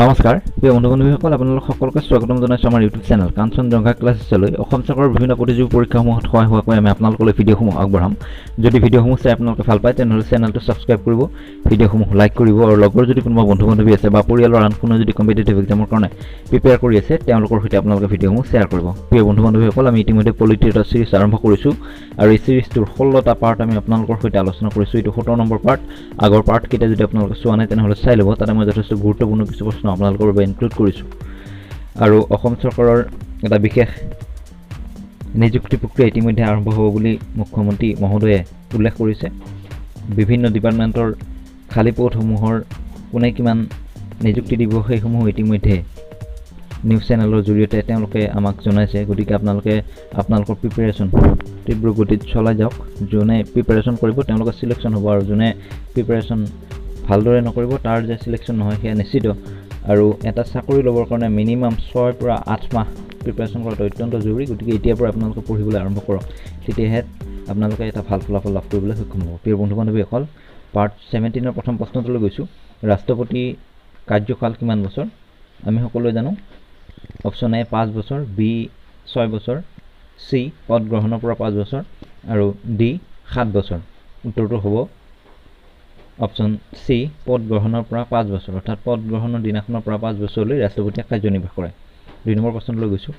নমস্কাৰ প্ৰিয় বন্ধু-বান্ধৱীসকল, আপোনালোক সকলোকে স্বাগতম জনাইছোঁ আমাৰ ইউটিউব চেনেল কাঞ্চনজংঘা ক্লাছেছলৈ। অসম চৰকাৰৰ বিভিন্ন প্ৰতিযোগী পৰীক্ষাসমূহত সহায় হোৱাকৈ আমি আপোনালোকলৈ ভিডিঅ'সমূহ আগবঢ়াম। যদি ভিডিঅ'সমূহ চাই আপোনালোকে ভাল পায় তেনেহ'লে চেনেলটো ছাবস্ক্ৰাইব কৰিব, ভিডিঅ'সমূহ লাইক কৰিব আৰু লগৰ যদি কোনোবা বন্ধু-বান্ধৱী আছে বা পৰিয়ালৰ আন কোনো যদি কম্পিটিটিভ এক্সামৰ কাৰণে প্ৰিপেয়াৰ কৰি আছে তেওঁলোকৰ সৈতে আপোনালোকে ভিডিঅ'সমূহ শ্বেয়াৰ কৰিব। প্ৰিয় বন্ধু-বান্ধৱীসকল, আমি ইতিমধ্যে পলিটিৰ এটা চিৰিজ আৰম্ভ কৰিছোঁ আৰু এই চিৰিজটোৰ 16টা পাৰ্ট আমি আপোনালোকৰ সৈতে আলোচনা কৰিছোঁ। এইটো 17 নম্বৰ পাৰ্ট। আগৰ পাৰ্টকেইটা যদি আপোনালোকে চোৱা নাই তেনেহ'লে চাই ল'ব, তাতে মই যথেষ্ট গুৰুত্বপূৰ্ণ কিছু প্ৰশ্ন আপোনালোকৰ বাবে ইনক্লুড কৰিছোঁ। আৰু অসম চৰকাৰৰ এটা বিশেষ নিযুক্তি প্ৰক্ৰিয়া ইতিমধ্যে আৰম্ভ হ'ব বুলি মুখ্যমন্ত্ৰী মহোদয়ে উল্লেখ কৰিছে। বিভিন্ন ডিপাৰ্টমেণ্টৰ খালী পদসমূহৰ কোনে কিমান নিযুক্তি দিব সেইসমূহ ইতিমধ্যে নিউজ চেনেলৰ জৰিয়তে তেওঁলোকে আমাক জনাইছে। গতিকে আপোনালোকৰ প্ৰিপেৰেশ্যন তীব্ৰ গতিত চলাই যাওক। যোনে প্ৰিপেৰেশ্যন কৰিব তেওঁলোকে চিলেকশ্যন হ'ব, আৰু যোনে প্ৰিপেৰেশ্যন ভালদৰে নকৰিব তাৰ যে চিলেকশ্যন নহয় সেয়া নিশ্চিত। আৰু এটা চাকৰি ল'বৰ কাৰণে মিনিমাম 6 পৰা 8 মাহ প্ৰিপেৰেশ্যন কৰাটো অত্যন্ত জৰুৰী। গতিকে এতিয়াৰ পৰা আপোনালোকে পঢ়িবলৈ আৰম্ভ কৰক, তেতিয়াহে আপোনালোকে এটা ভাল ফলাফল লাভ কৰিবলৈ সক্ষম হ'ব। প্ৰিয় বন্ধু-বান্ধৱীসকল, পাৰ্ট 17ৰ প্ৰথম প্ৰশ্নটোলৈ গৈছোঁ। ৰাষ্ট্ৰপতি কাৰ্যকাল কিমান বছৰ? আমি সকলোৱে জানো অপশ্যন এ 5 বছৰ, বি 6 বছৰ, চি পদ গ্ৰহণৰ পৰা 5 বছৰ আৰু ডি 7 বছৰ। উত্তৰটো হ'ব অপশ্যন চি পদ গ্ৰহণৰ পৰা 5 বছৰ, অৰ্থাৎ পদ গ্ৰহণৰ দিনাখনৰ পৰা 5 বছৰলৈ ৰাষ্ট্ৰপতিয়ে কাৰ্যনিৰ্বাহ কৰে। 2 নম্বৰ প্ৰশ্নলৈ গৈছোঁ।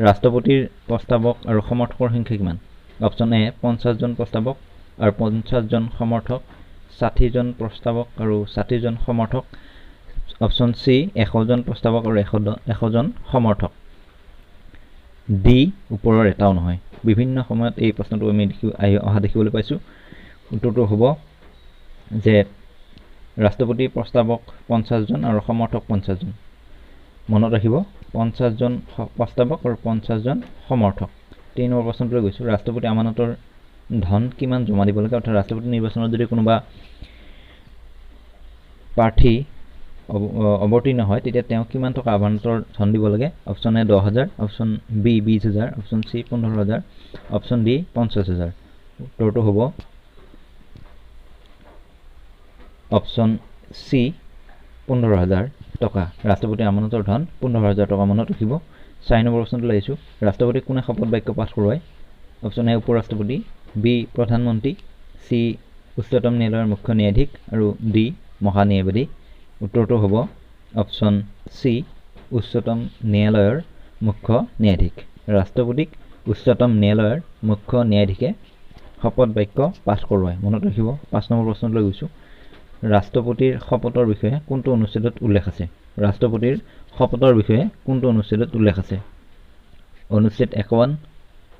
ৰাষ্ট্ৰপতিৰ প্ৰস্তাৱক আৰু সমৰ্থকৰ সংখ্যা কিমান? অপশ্যন এ 50 জন প্ৰস্তাৱক আৰু 50 জন সমৰ্থক, 60 জন প্ৰস্তাৱক আৰু 60 জন সমৰ্থক। অপশ্যন চি 100 জন প্ৰস্তাৱক আৰু 100 জন সমৰ্থক। ডি ওপৰৰ এটাও নহয়। বিভিন্ন সময়ত এই প্ৰশ্নটো আমি অহা দেখিবলৈ পাইছোঁ। উত্তৰটো হ'ব যে ৰাষ্ট্ৰপতি প্ৰস্তাৱক 50 জন আৰু সমৰ্থক 50 জন। মনত ৰাখিব, 50 জন প্ৰস্তাৱক আৰু 50 জন সমৰ্থক। 3 নম্বৰ প্ৰশ্নটোলৈ গৈছোঁ। ৰাষ্ট্ৰপতি আমানতৰ ধন কিমান জমা দিব লাগে? অৰ্থাৎ ৰাষ্ট্ৰপতি নিৰ্বাচনত যদি কোনোবা প্ৰাৰ্থী অৱতীৰ্ণ হয় তেতিয়া তেওঁ কিমান টকা আমানতৰ ধন দিব লাগে? Option A 10,000, option B 20,000, option C 15,000, option D 50,000। উত্তৰটো হ'ব অপশ্যন চি 15,000 টকা। ৰাষ্ট্ৰপতিৰ আমানতৰ ধন 15,000 টকা। মনত ৰাখিব। 4 নম্বৰ প্ৰশ্নটো লাগিছোঁ। ৰাষ্ট্ৰপতিক কোনে শপত বাক্য পাঠ কৰোৱায়? অপশ্যন এ উপ ৰাষ্ট্ৰপতি, বি প্ৰধানমন্ত্ৰী, চি উচ্চতম ন্যায়ালয়ৰ মুখ্য ন্যায়াধীশ আৰু ডি মহান্যায়বাদী। উত্তৰটো হ'ব অপশ্যন চি উচ্চতম ন্যায়ালয়ৰ মুখ্য ন্যায়াধীশ। ৰাষ্ট্ৰপতিক উচ্চতম ন্যায়ালয়ৰ মুখ্য ন্যায়াধীশে শপত বাক্য পাঠ কৰোৱায়। মনত ৰাখিব। 5 নম্বৰ প্ৰশ্নলৈ গৈছোঁ। ৰাষ্ট্ৰপতিৰ শপতৰ বিষয়ে কোনটো অনুচ্ছেদত উল্লেখ আছে? ৰাষ্ট্ৰপতিৰ শপতৰ বিষয়ে কোনটো অনুচ্ছেদত উল্লেখ আছে? অনুচ্ছেদ 51,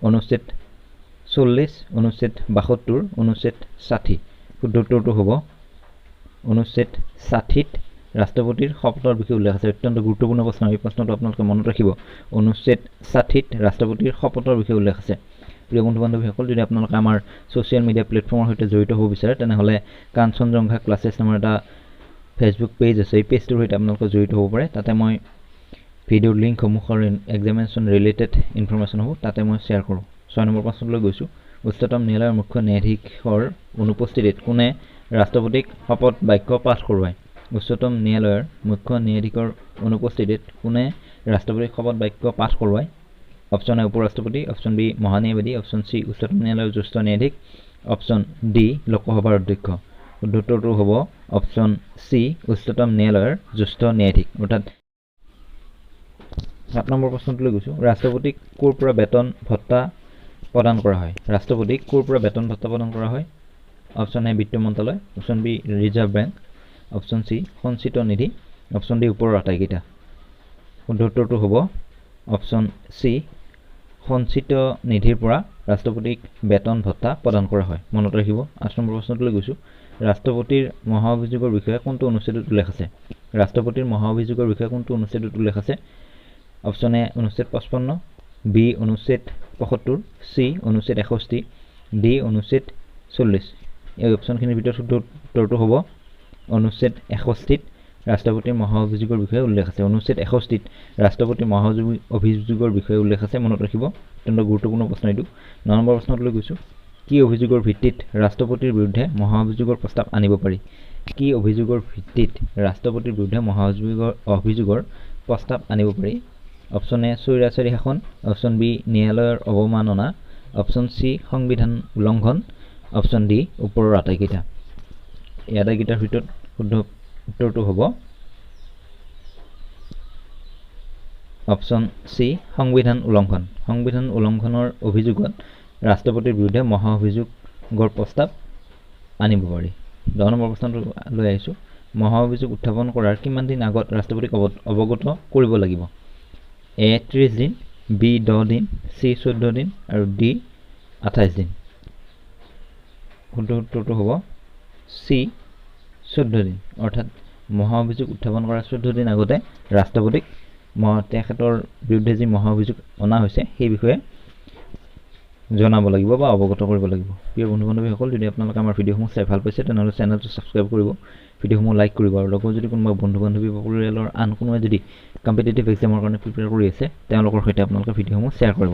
অনুচ্ছেদ 40, অনুচ্ছেদ 72, অনুচ্ছেদ 60। শুদ্ধ উত্তৰটো হ'ব অনুচ্ছেদ 60ত ৰাষ্ট্ৰপতিৰ শপতৰ বিষয়ে উল্লেখ আছে। অত্যন্ত গুৰুত্বপূৰ্ণ প্ৰশ্ন। এই প্ৰশ্নটো আপোনালোকে মনত ৰাখিব। অনুচ্ছেদ 60ত ৰাষ্ট্ৰপতিৰ শপতৰ বিষয়ে উল্লেখ আছে। প্ৰিয় বন্ধু-বান্ধৱীসকল, যদি আপোনালোকে আমাৰ ছ'চিয়েল মিডিয়া প্লেটফৰ্মৰ সৈতে জড়িত হ'ব বিচাৰে তেনেহ'লে কাঞ্চনজংঘা ক্লাছেছ নামৰ এটা ফেচবুক পেজ আছে। এই পেজটোৰ সৈতে আপোনালোকে জড়িত হ'ব পাৰে। তাতে মই ভিডিঅ'ৰ লিংকসমূহ আৰু এক্সামিনেশ্যন ৰিলেটেড ইনফৰমেশ্যনসমূহ তাতে মই শ্বেয়াৰ কৰোঁ। 6 নম্বৰ প্ৰশ্নলৈ গৈছোঁ। উচ্চতম ন্যায়ালয়ৰ মুখ্য ন্যায়াধীশৰ অনুপস্থিতিত কোনে ৰাষ্ট্ৰপতিক শপত বাক্য পাঠ কৰোৱায়? উচ্চতম ন্যায়ালয়ৰ মুখ্য ন্যায়াধীশৰ অনুপস্থিতিত কোনে ৰাষ্ট্ৰপতিক শপত বাক্য পাঠ কৰোৱায়? অপশ্যন এ উপ ৰাষ্ট্ৰপতি, অপশ্যন বি মহান্যায়বাদী, অপশ্যন চি উচ্চতম ন্যায়ালয়ৰ জ্যেষ্ঠ ন্যায়াধীশ, অপশ্যন ডি লোকসভাৰ অধ্যক্ষ। উত্তৰটো হ'ব অপশ্যন চি উচ্চতম ন্যায়ালয়ৰ জ্যেষ্ঠ ন্যায়াধীশ। অৰ্থাৎ 7 নম্বৰ প্ৰশ্নটোলৈ গৈছোঁ। ৰাষ্ট্ৰপতিক ক'ৰ পৰা বেতন ভত্তা প্ৰদান কৰা হয়? ৰাষ্ট্ৰপতিক ক'ৰ পৰা বেতন ভত্তা প্ৰদান কৰা হয়? অপশ্যন এ বিত্ত মন্ত্ৰালয়, option B reserve bank, option C সঞ্চিত নিধি, অপশ্যন ডি ওপৰৰ আটাইকেইটা। শুদ্ধ উত্তৰটো হ'ব অপশ্যন চি সঞ্চিত নিধিৰ পৰা ৰাষ্ট্ৰপতিক বেতন ভত্তা প্ৰদান কৰা হয়। মনত ৰাখিব। 8 নম্বৰ প্ৰশ্নটোলৈ গৈছোঁ। ৰাষ্ট্ৰপতিৰ মহা অভিযোগৰ বিষয়ে কোনটো অনুচ্ছেদত উল্লেখ আছে? ৰাষ্ট্ৰপতিৰ মহা অভিযোগৰ বিষয়ে কোনটো অনুচ্ছেদত উল্লেখ আছে? অপশ্যন এ অনুচ্ছেদ 55, বি অনুচ্ছেদ 75, চি অনুচ্ছেদ 61, ডি অনুচ্ছেদ 40। এই অপশ্যনখিনিৰ ভিতৰত শুদ্ধ উত্তৰটো হ'ব অনুচ্ছেদ 61ত ৰাষ্ট্ৰপতিৰ মহা অভিযোগৰ বিষয়ে উল্লেখ আছে। অনুচ্ছেদ 61ত ৰাষ্ট্ৰপতিৰ মহা অভিযোগৰ বিষয়ে উল্লেখ আছে। মনত ৰাখিব। অত্যন্ত গুৰুত্বপূৰ্ণ প্ৰশ্ন এইটো। 9 নম্বৰ প্ৰশ্নটোলৈ গৈছোঁ। কি অভিযোগৰ ভিত্তিত ৰাষ্ট্ৰপতিৰ বিৰুদ্ধে মহা অভিযোগৰ প্ৰস্তাৱ আনিব পাৰি? কি অভিযোগৰ ভিত্তিত ৰাষ্ট্ৰপতিৰ বিৰুদ্ধে অভিযোগৰ প্ৰস্তাৱ আনিব পাৰি? অপশ্যন এ স্বৈৰাচাৰী শাসন, অপশ্যন বি ন্যায়ালয়ৰ অৱমাননা, অপশ্যন চি সংবিধান উলংঘন, অপশ্যন ডি ওপৰৰ আটাইকেইটা। এই আটাইকেইটাৰ ভিতৰত শুদ্ধ উত্তৰটো হ'ব অপশ্যন চি সংবিধান উলংঘন। সংবিধান উলংঘনৰ অভিযোগত ৰাষ্ট্ৰপতিৰ বিৰুদ্ধে মহা অভিযোগৰ প্ৰস্তাৱ আনিব পাৰি। 10 নম্বৰ প্ৰশ্নটো লৈ আহিছোঁ। মহা অভিযোগ উত্থাপন কৰাৰ কিমান দিন আগত ৰাষ্ট্ৰপতিক অৱগত কৰিব লাগিব? এ 30 দিন, বি 10 দিন, চি 14 দিন আৰু ডি 28 দিন। শুদ্ধ উত্তৰটো হ'ব চি 14 দিন। অৰ্থাৎ মহা অভিযোগ উত্থাপন কৰাৰ 14 দিন আগতে ৰাষ্ট্ৰপতিক তেখেতৰ বিৰুদ্ধে যি মহা অভিযোগ অনা হৈছে সেই বিষয়ে জনাব লাগিব বা অৱগত কৰিব লাগিব। প্ৰিয় বন্ধু বান্ধৱীসকল, যদি আপোনালোকে আমাৰ ভিডিঅ'সমূহ চাই ভাল পাইছে তেনেহ'লে চেনেলটো ছাবস্ক্ৰাইব কৰিব, ভিডিঅ'সমূহ লাইক কৰিব আৰু লগৰ যদি কোনোবা বন্ধু বান্ধৱী বা পৰিয়ালৰ আন কোনোবাই যদি কম্পিটিটিভ এক্সামৰ কাৰণে প্ৰিপেয়াৰ কৰি আছে তেওঁলোকৰ সৈতে আপোনালোকে ভিডিঅ'সমূহ শ্বেয়াৰ কৰিব।